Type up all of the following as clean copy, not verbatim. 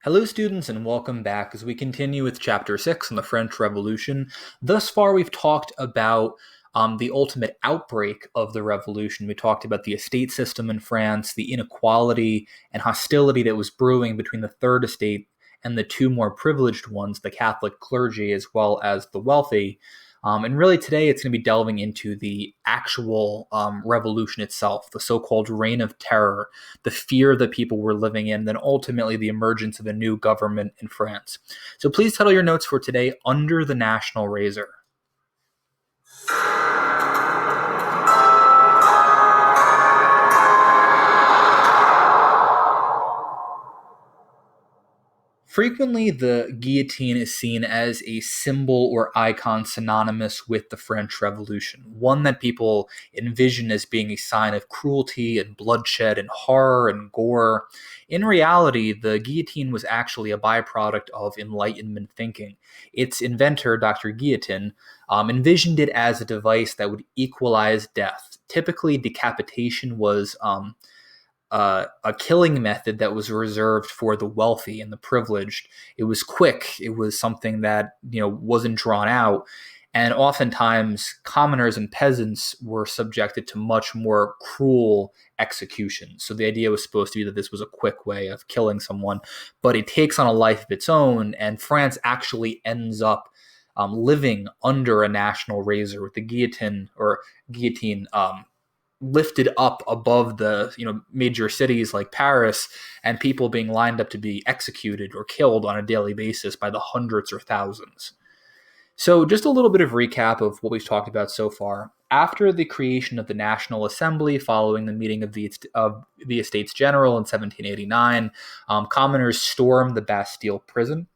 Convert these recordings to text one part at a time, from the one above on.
Hello, students, and welcome back as we continue with Chapter 6 on the French Revolution. Thus far, we've talked about the ultimate outbreak of the revolution. We talked about the estate system in France, the inequality and hostility that was brewing between the Third Estate and the two more privileged ones, the Catholic clergy as well as the wealthy. And really, today it's going to be delving into the actual revolution itself, the so called Reign of Terror, the fear that people were living in, then ultimately the emergence of a new government in France. So please title your notes for today Under the National Razor. Frequently, the guillotine is seen as a symbol or icon synonymous with the French Revolution, one that people envision as being a sign of cruelty and bloodshed and horror and gore. In reality, the guillotine was actually a byproduct of Enlightenment thinking. Its inventor, Dr. Guillotin, envisioned it as a device that would equalize death. Typically, decapitation was a killing method that was reserved for the wealthy and the privileged. It was quick. It was something that wasn't drawn out, and oftentimes commoners and peasants were subjected to much more cruel executions. So the idea was supposed to be that this was a quick way of killing someone, but it takes on a life of its own, and France actually ends up living under a national razor with the guillotine lifted up above the major cities like Paris, and people being lined up to be executed or killed on a daily basis by the hundreds or thousands. So just a little bit of recap of what we've talked about so far. After the creation of the National Assembly following the meeting of the Estates General in 1789, commoners stormed the Bastille prison.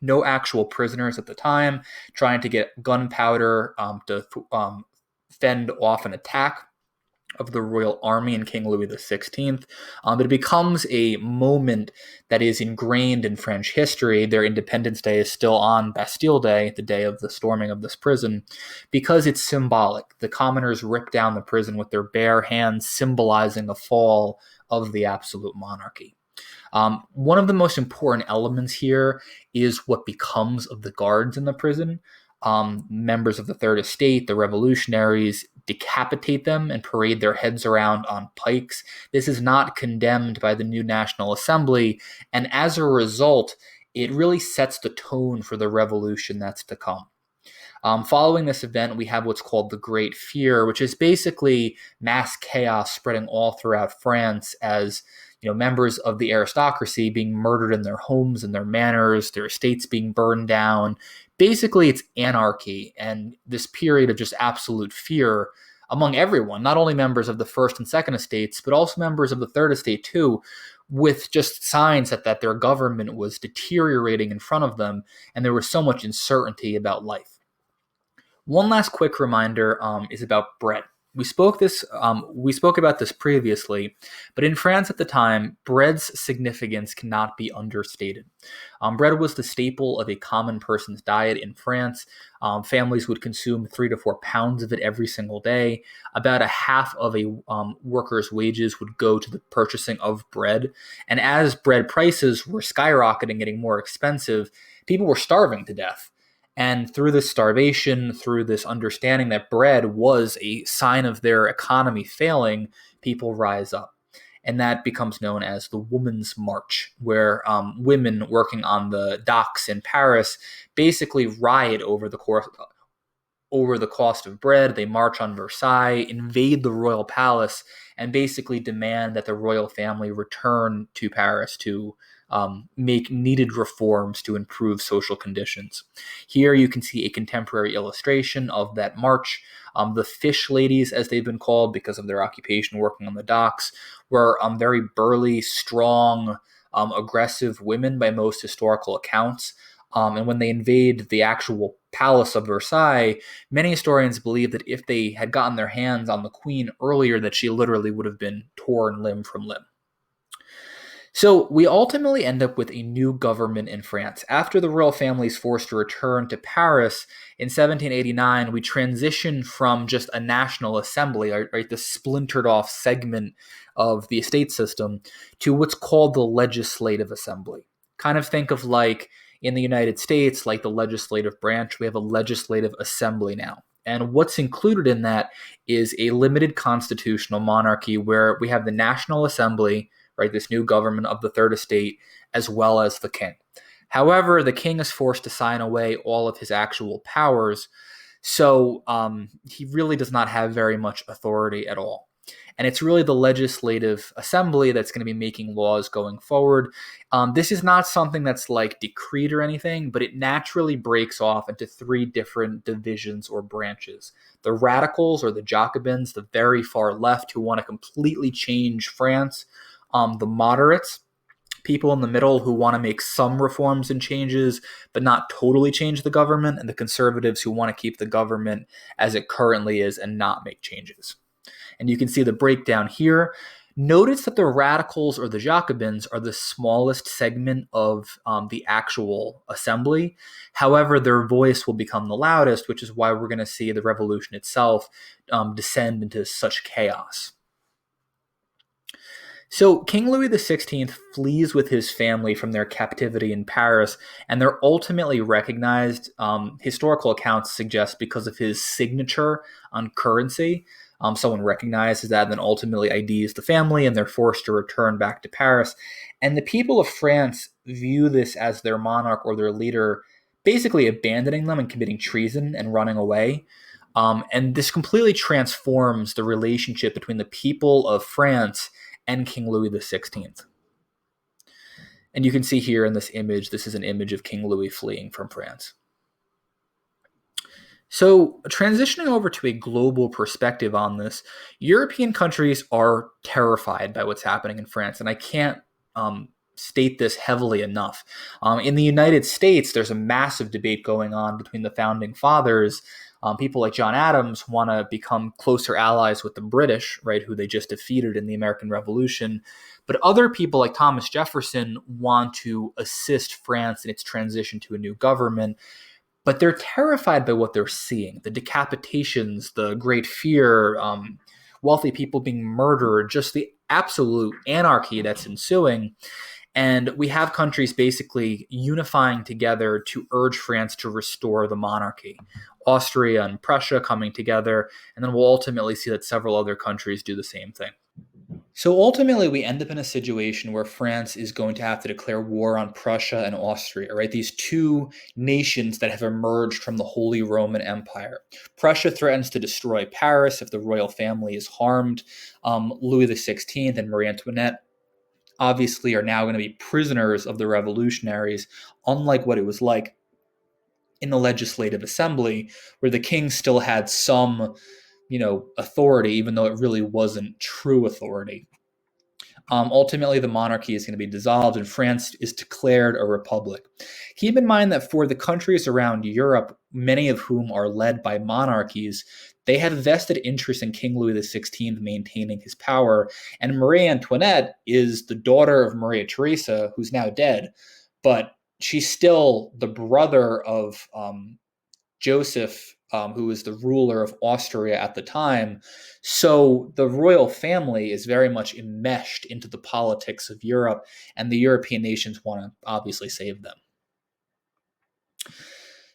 No actual prisoners at the time, trying to get gunpowder to fend off an attack of the royal army and King Louis XVI. But it becomes a moment that is ingrained in French history. Their Independence Day is still on Bastille Day, the day of the storming of this prison, because it's symbolic. The commoners rip down the prison with their bare hands, symbolizing the fall of the absolute monarchy. One of the most important elements here is what becomes of the guards in the prison. Members of the Third Estate, the revolutionaries, decapitate them and parade their heads around on pikes. This is not condemned by the new National Assembly, and as a result, it really sets the tone for the revolution that's to come. Following this event, we have what's called the Great Fear, which is basically mass chaos spreading all throughout France as members of the aristocracy being murdered in their homes and their manors, their estates being burned down. Basically, it's anarchy and this period of just absolute fear among everyone, not only members of the First and Second Estates, but also members of the Third Estate too, with just signs that their government was deteriorating in front of them, and there was so much uncertainty about life. One last quick reminder is about bread. We spoke about this previously, but in France at the time, bread's significance cannot be understated. Bread was the staple of a common person's diet in France. Families would consume 3 to 4 pounds of it every single day. About a half of a worker's wages would go to the purchasing of bread. And as bread prices were skyrocketing, getting more expensive, people were starving to death. And through this starvation, through this understanding that bread was a sign of their economy failing, people rise up. And that becomes known as the Women's March, where women working on the docks in Paris basically riot over the cost of bread. They march on Versailles, invade the royal palace, and basically demand that the royal family return to Paris to make needed reforms to improve social conditions. Here you can see a contemporary illustration of that march. The fish ladies, as they've been called because of their occupation working on the docks, were very burly, strong, aggressive women by most historical accounts. And when they invade the actual palace of Versailles, many historians believe that if they had gotten their hands on the queen earlier, that she literally would have been torn limb from limb. So we ultimately end up with a new government in France. After the royal family is forced to return to Paris in 1789, we transition from just a national assembly, right, the splintered off segment of the estate system, to what's called the legislative assembly. Kind of think of like in the United States, like the legislative branch, we have a legislative assembly now. And what's included in that is a limited constitutional monarchy where we have the National Assembly, right, this new government of the third estate, as well as the king. However, the king is forced to sign away all of his actual powers, so he really does not have very much authority at all. And it's really the legislative assembly that's going to be making laws going forward. This is not something that's like decreed or anything, but it naturally breaks off into three different divisions or branches. The radicals or the Jacobins, the very far left who want to completely change France. The moderates, people in the middle who want to make some reforms and changes, but not totally change the government, and the conservatives who want to keep the government as it currently is and not make changes. And you can see the breakdown here. Notice that the radicals or the Jacobins are the smallest segment of the actual assembly. However, their voice will become the loudest, which is why we're going to see the revolution itself descend into such chaos. So King Louis XVI flees with his family from their captivity in Paris, and they're ultimately recognized, historical accounts suggest, because of his signature on currency. Someone recognizes that and then ultimately IDs the family, and they're forced to return back to Paris. And the people of France view this as their monarch or their leader basically abandoning them and committing treason and running away. And this completely transforms the relationship between the people of France and King Louis XVI. And you can see here in this image, this is an image of King Louis fleeing from France. So, transitioning over to a global perspective on this, European countries are terrified by what's happening in France, and I can't state this heavily enough. In the United States, there's a massive debate going on between the founding fathers. People like John Adams want to become closer allies with the British, right, who they just defeated in the American Revolution. But other people like Thomas Jefferson want to assist France in its transition to a new government. But they're terrified by what they're seeing, the decapitations, the great fear, wealthy people being murdered, just the absolute anarchy that's ensuing. And we have countries basically unifying together to urge France to restore the monarchy. Austria and Prussia coming together, and then we'll ultimately see that several other countries do the same thing. So ultimately, we end up in a situation where France is going to have to declare war on Prussia and Austria, right? These two nations that have emerged from the Holy Roman Empire. Prussia threatens to destroy Paris if the royal family is harmed. Louis XVI and Marie Antoinette obviously are now going to be prisoners of the revolutionaries, unlike what it was like in the Legislative Assembly, where the king still had some authority, even though it really wasn't true authority. Ultimately, the monarchy is going to be dissolved and France is declared a republic. Keep in mind that for the countries around Europe, many of whom are led by monarchies, they have vested interest in King Louis XVI maintaining his power. And Marie Antoinette is the daughter of Maria Theresa, who's now dead, but she's still the brother of Joseph, who was the ruler of Austria at the time. So the royal family is very much enmeshed into the politics of Europe, and the European nations want to obviously save them.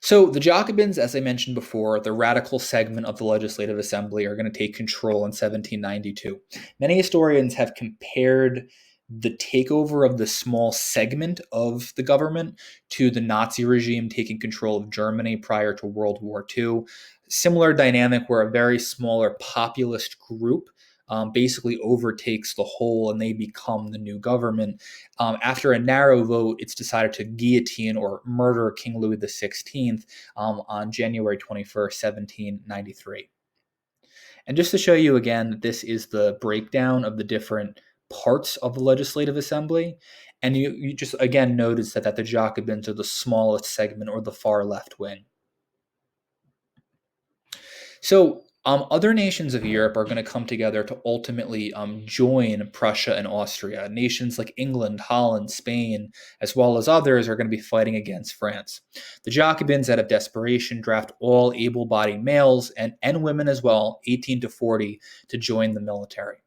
So the Jacobins, as I mentioned before, the radical segment of the Legislative Assembly, are going to take control in 1792. Many historians have compared the takeover of the small segment of the government to the Nazi regime taking control of Germany prior to World War II. Similar dynamic where a very smaller populist group basically overtakes the whole and they become the new government. After a narrow vote, it's decided to guillotine or murder King Louis XVI on January 21st, 1793. And just to show you again, this is the breakdown of the different parts of the Legislative Assembly. And you just, again, notice that the Jacobins are the smallest segment or the far left wing. So other nations of Europe are going to come together to ultimately join Prussia and Austria. Nations like England, Holland, Spain, as well as others are going to be fighting against France. The Jacobins, out of desperation, draft all able-bodied males and women as well, 18 to 40, to join the military.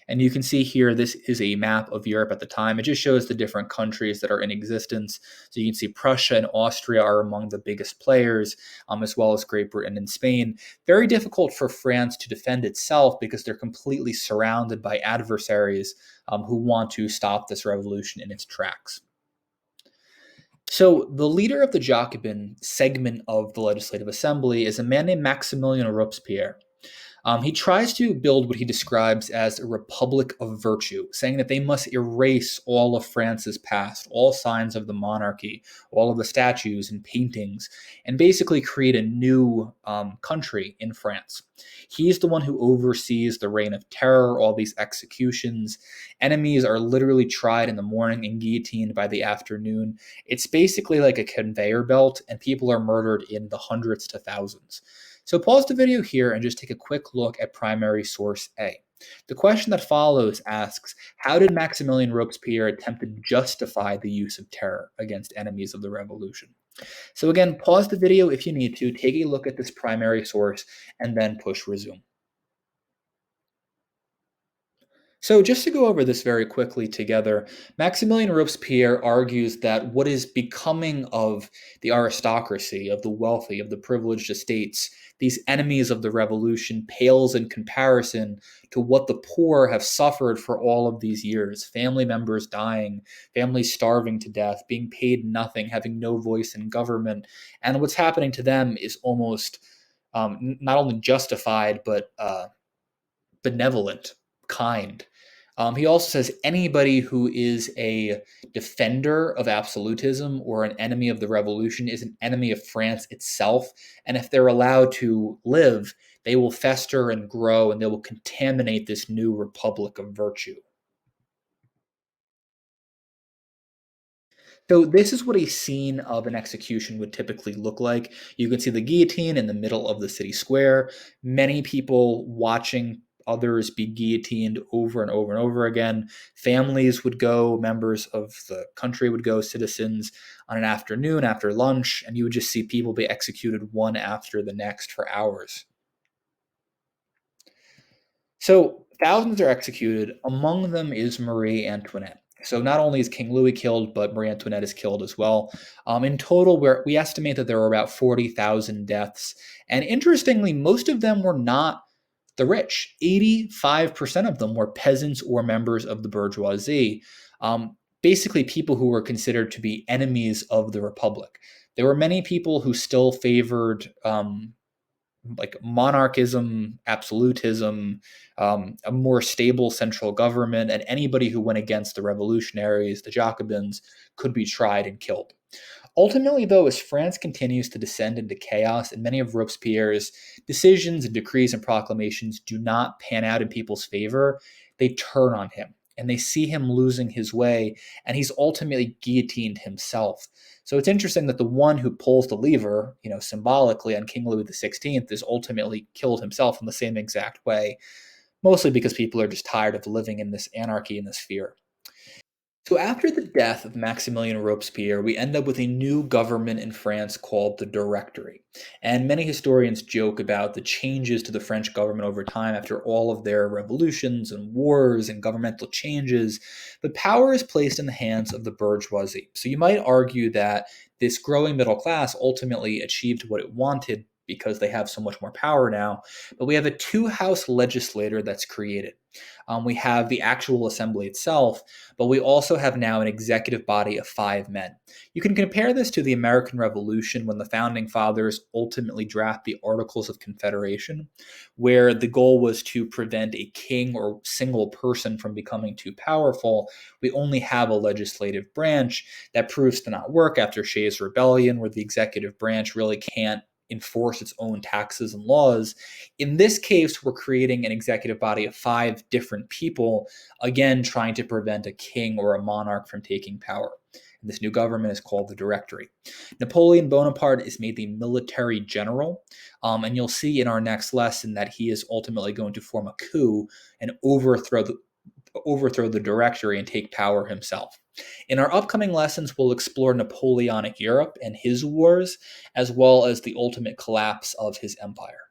And you can see here, this is a map of Europe at the time. It just shows the different countries that are in existence. So you can see Prussia and Austria are among the biggest players, as well as Great Britain and Spain. Very difficult for France to defend itself because they're completely surrounded by adversaries who want to stop this revolution in its tracks. So, the leader of the Jacobin segment of the Legislative Assembly is a man named Maximilien Robespierre. He tries to build what he describes as a republic of virtue, saying that they must erase all of France's past, all signs of the monarchy, all of the statues and paintings, and basically create a new country in France. He's the one who oversees the reign of terror, all these executions. Enemies are literally tried in the morning and guillotined by the afternoon. It's basically like a conveyor belt, and people are murdered in the hundreds to thousands. So pause the video here and just take a quick look at primary source A. The question that follows asks, how did Maximilien Robespierre attempt to justify the use of terror against enemies of the revolution? So again, pause the video if you need to, take a look at this primary source, and then push resume. So, just to go over this very quickly together, Maximilien Robespierre argues that what is becoming of the aristocracy, of the wealthy, of the privileged estates, these enemies of the revolution, pales in comparison to what the poor have suffered for all of these years. Family members dying, families starving to death, being paid nothing, having no voice in government. And what's happening to them is almost not only justified, but benevolent, kind. He also says anybody who is a defender of absolutism or an enemy of the revolution is an enemy of France itself. And if they're allowed to live, they will fester and grow and they will contaminate this new republic of virtue. So this is what a scene of an execution would typically look like. You can see the guillotine in the middle of the city square. Many people watching others be guillotined over and over and over again. Families would go, members of the country would go, citizens on an afternoon after lunch, and you would just see people be executed one after the next for hours. So thousands are executed. Among them is Marie Antoinette. So not only is King Louis killed, but Marie Antoinette is killed as well. In total, we estimate that there were about 40,000 deaths. And interestingly, most of them were not the rich. 85% of them were peasants or members of the bourgeoisie. Basically, people who were considered to be enemies of the republic. There were many people who still favored like monarchism, absolutism, a more stable central government, and anybody who went against the revolutionaries, the Jacobins, could be tried and killed. Ultimately, though, as France continues to descend into chaos and many of Robespierre's decisions and decrees and proclamations do not pan out in people's favor, they turn on him and they see him losing his way, and he's ultimately guillotined himself. So it's interesting that the one who pulls the lever, symbolically on King Louis XVI, is ultimately killed himself in the same exact way, mostly because people are just tired of living in this anarchy and this fear. So after the death of Maximilien Robespierre, we end up with a new government in France called the Directory. And many historians joke about the changes to the French government over time after all of their revolutions and wars and governmental changes. But power is placed in the hands of the bourgeoisie. So you might argue that this growing middle class ultimately achieved what it wanted because they have so much more power now. But we have a two-house legislature that's created. We have the actual assembly itself, but we also have now an executive body of 5 men. You can compare this to the American Revolution when the founding fathers ultimately draft the Articles of Confederation, where the goal was to prevent a king or single person from becoming too powerful. We only have a legislative branch that proves to not work after Shays' Rebellion, where the executive branch really can't enforce its own taxes and laws. In this case, we're creating an executive body of 5 different people, again, trying to prevent a king or a monarch from taking power. And this new government is called the Directory. Napoleon Bonaparte is made the military general, and you'll see in our next lesson that he is ultimately going to form a coup and overthrow the Directory and take power himself. In our upcoming lessons, we'll explore Napoleonic Europe and his wars, as well as the ultimate collapse of his empire.